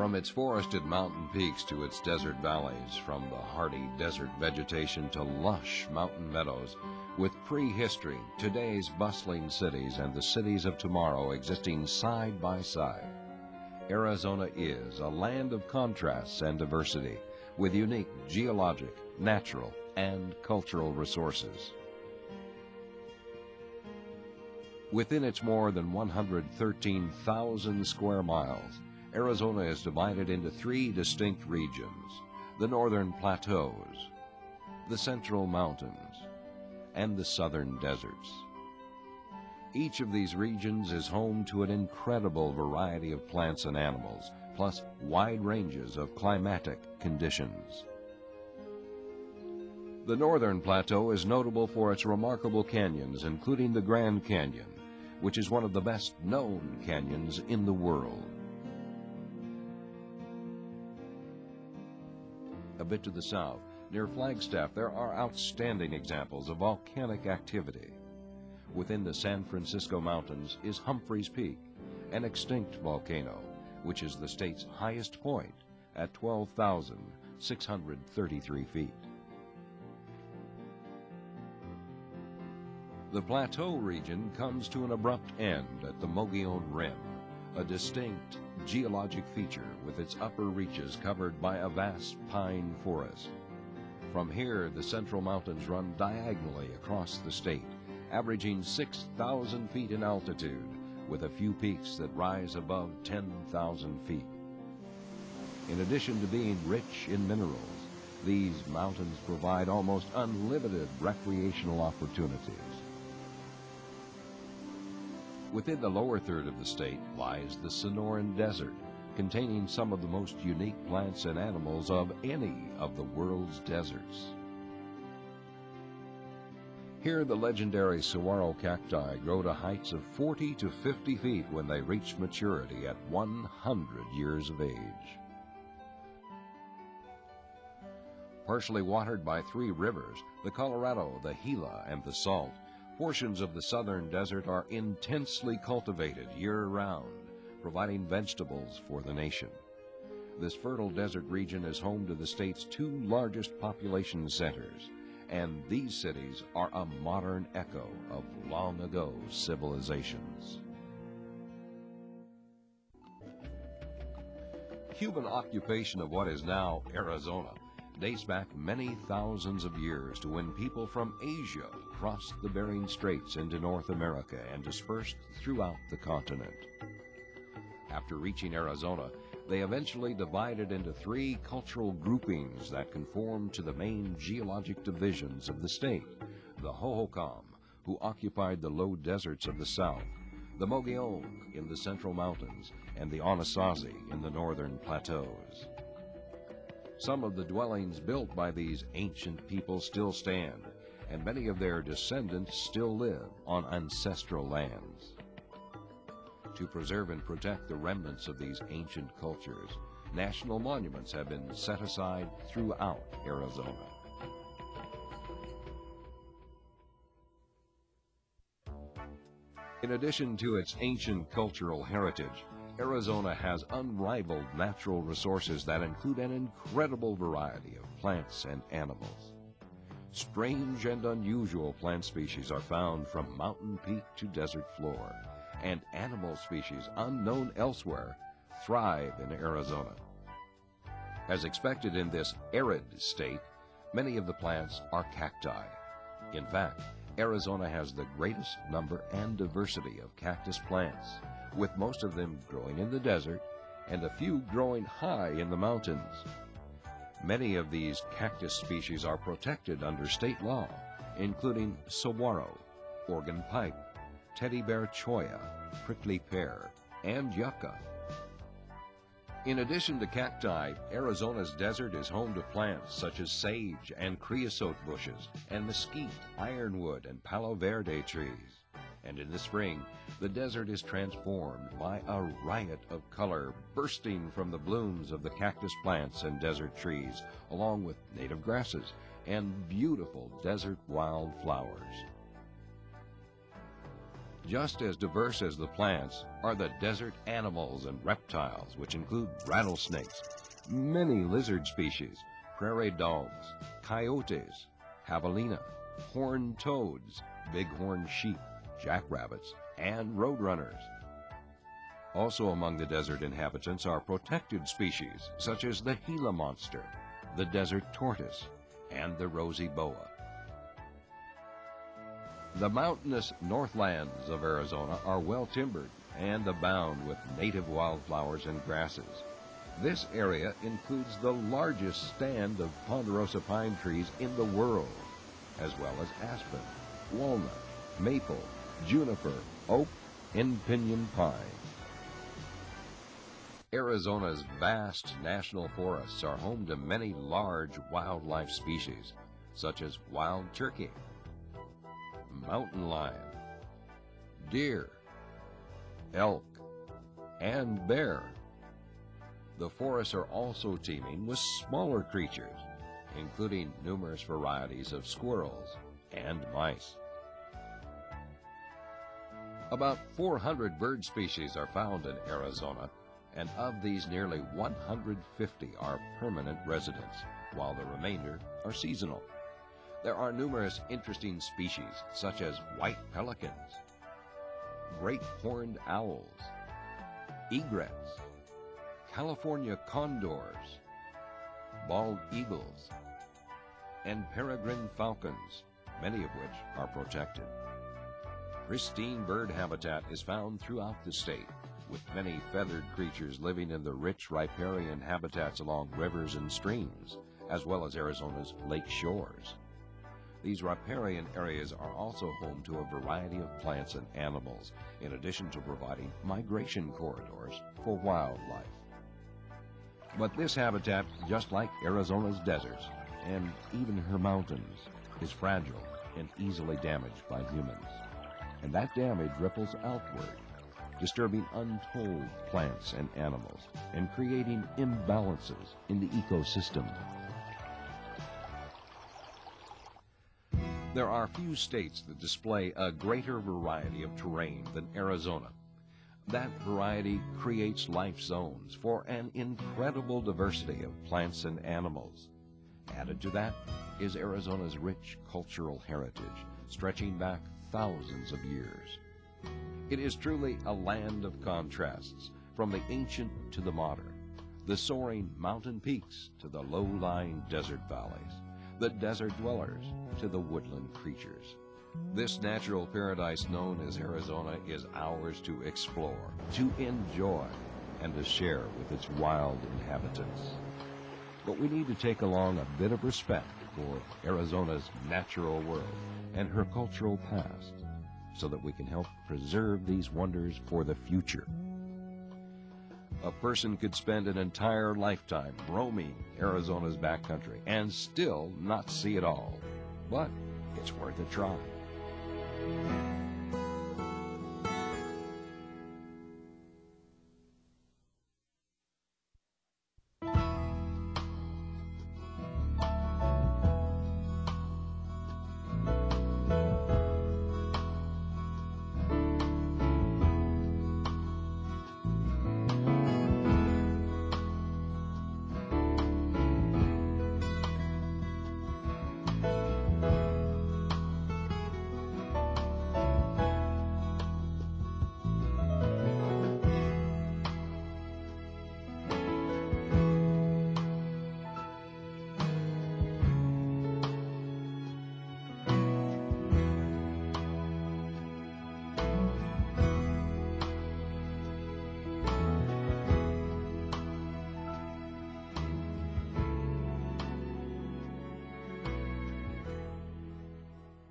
From its forested mountain peaks to its desert valleys, from the hardy desert vegetation to lush mountain meadows, with prehistory, today's bustling cities, and the cities of tomorrow existing side by side, Arizona is a land of contrasts and diversity, with unique geologic, natural, and cultural resources. Within its more than 113,000 square miles, Arizona is divided into three distinct regions: the northern plateaus, the central mountains, and the southern deserts. Each of these regions is home to an incredible variety of plants and animals, plus wide ranges of climatic conditions. The northern plateau is notable for its remarkable canyons, including the Grand Canyon, which is one of the best-known canyons in the world. A bit to the south, near Flagstaff, there are outstanding examples of volcanic activity. Within the San Francisco Mountains is Humphreys Peak, an extinct volcano, which is the state's highest point at 12,633 feet. The plateau region comes to an abrupt end at the Mogollon Rim, a distinct geologic feature with its upper reaches covered by a vast pine forest. From here, the central mountains run diagonally across the state, averaging 6,000 feet in altitude, with a few peaks that rise above 10,000 feet. In addition to being rich in minerals, these mountains provide almost unlimited recreational opportunities. Within the lower third of the state lies the Sonoran Desert, containing some of the most unique plants and animals of any of the world's deserts. Here, the legendary saguaro cacti grow to heights of 40 to 50 feet when they reach maturity at 100 years of age. Partially watered by three rivers, the Colorado, the Gila, and the Salt, portions of the southern desert are intensely cultivated year-round, providing vegetables for the nation. This fertile desert region is home to the state's two largest population centers, and these cities are a modern echo of long-ago civilizations. Human occupation of what is now Arizona dates back many thousands of years to when people from Asia crossed the Bering Straits into North America and dispersed throughout the continent. After reaching Arizona, they eventually divided into three cultural groupings that conformed to the main geologic divisions of the state: the Hohokam, who occupied the low deserts of the south, the Mogollon in the central mountains, and the Anasazi in the northern plateaus. Some of the dwellings built by these ancient people still stand, and many of their descendants still live on ancestral lands. To preserve and protect the remnants of these ancient cultures, national monuments have been set aside throughout Arizona. In addition to its ancient cultural heritage, Arizona has unrivaled natural resources that include an incredible variety of plants and animals. Strange and unusual plant species are found from mountain peak to desert floor, and animal species unknown elsewhere thrive in Arizona. As expected in this arid state, many of the plants are cacti. In fact, Arizona has the greatest number and diversity of cactus plants, with most of them growing in the desert and a few growing high in the mountains. Many of these cactus species are protected under state law, including saguaro, organ pipe, teddy bear cholla, prickly pear, and yucca. In addition to cacti, Arizona's desert is home to plants such as sage and creosote bushes, and mesquite, ironwood, and palo verde trees. And in the spring, the desert is transformed by a riot of color bursting from the blooms of the cactus plants and desert trees, along with native grasses and beautiful desert wildflowers. Just as diverse as the plants are the desert animals and reptiles, which include rattlesnakes, many lizard species, prairie dogs, coyotes, javelina, horned toads, bighorn sheep, jackrabbits, and roadrunners. Also among the desert inhabitants are protected species such as the Gila monster, the desert tortoise, and the rosy boa. The mountainous northlands of Arizona are well timbered and abound with native wildflowers and grasses. This area includes the largest stand of ponderosa pine trees in the world, as well as aspen, walnut, maple, juniper, oak, and pinyon pine. Arizona's vast national forests are home to many large wildlife species, such as wild turkey, mountain lion, deer, elk, and bear. The forests are also teeming with smaller creatures, including numerous varieties of squirrels and mice. About 400 bird species are found in Arizona, and of these nearly 150 are permanent residents, while the remainder are seasonal. There are numerous interesting species such as white pelicans, great horned owls, egrets, California condors, bald eagles, and peregrine falcons, many of which are protected. Pristine bird habitat is found throughout the state, with many feathered creatures living in the rich riparian habitats along rivers and streams, as well as Arizona's lake shores. These riparian areas are also home to a variety of plants and animals, in addition to providing migration corridors for wildlife. But this habitat, just like Arizona's deserts, and even her mountains, is fragile and easily damaged by humans. And that damage ripples outward, disturbing untold plants and animals, and creating imbalances in the ecosystem. There are few states that display a greater variety of terrain than Arizona. That variety creates life zones for an incredible diversity of plants and animals. Added to that is Arizona's rich cultural heritage, stretching back thousands of years. It is truly a land of contrasts, from the ancient to the modern, the soaring mountain peaks to the low-lying desert valleys, the desert dwellers to the woodland creatures. This natural paradise known as Arizona is ours to explore, to enjoy, and to share with its wild inhabitants. But we need to take along a bit of respect for Arizona's natural world and her cultural past, so that we can help preserve these wonders for the future. A person could spend an entire lifetime roaming Arizona's backcountry and still not see it all, but it's worth a try.